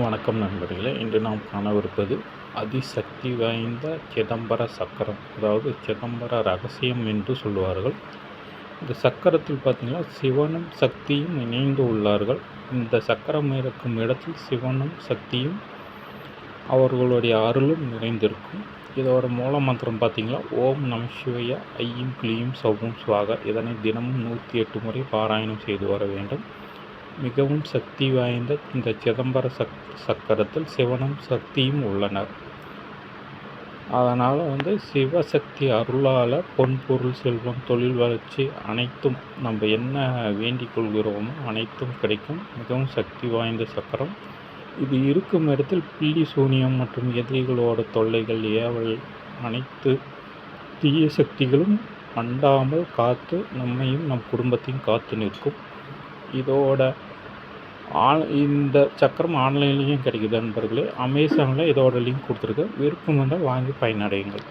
வணக்கம் நண்பர்களே. இன்று நாம் காணவிருப்பது அதிசக்தி வாய்ந்த சிதம்பர சக்கரம், அதாவது சிதம்பர ரகசியம் என்று சொல்லுவார்கள். இந்த சக்கரத்தில் பார்த்திங்கன்னா சிவனும் சக்தியும் இணைந்து உள்ளார்கள். இந்த சக்கரம் இருக்கும் இடத்தில் சிவனும் சக்தியும் அவர்களுடைய அருளும் நிறைந்திருக்கும். இதோட மூல மந்திரம் பார்த்திங்கன்னா ஓம் நம சிவாய ஐயும் கிளியும் சவ்வும் சுவாக. இதனை தினமும் 108 முறை பாராயணம் செய்து வர வேண்டும். மிகவும் சக்தி வாய்ந்த இந்த சிதம்பர சக்கரத்தில் சிவனும் சக்தியும் உள்ளனர். அதனால் சிவசக்தி அருளால் பொன்பொருள் செல்வம் தொழில் வளர்ச்சி அனைத்தும் நம்ம என்ன வேண்டிக் கொள்கிறோமோ அனைத்தும் கிடைக்கும். மிகவும் சக்தி வாய்ந்த சக்கரம். இது இருக்கும் இடத்தில் பில்லி சூனியம் மற்றும் எதிரிகளோட தொல்லைகள் ஏவல் அனைத்து தீய சக்திகளும் அண்டாமல் காத்து நம்மையும் நம் குடும்பத்தையும் காத்து நிற்கும். இந்த சக்கரம் ஆன்லைன்லேயும் கிடைக்குது நண்பர்களே. அமேசானில் இதோட லிங்க் கொடுத்துருக்கேன். விருப்பம் இருந்தால் வாங்கி பயனடையுங்கள்.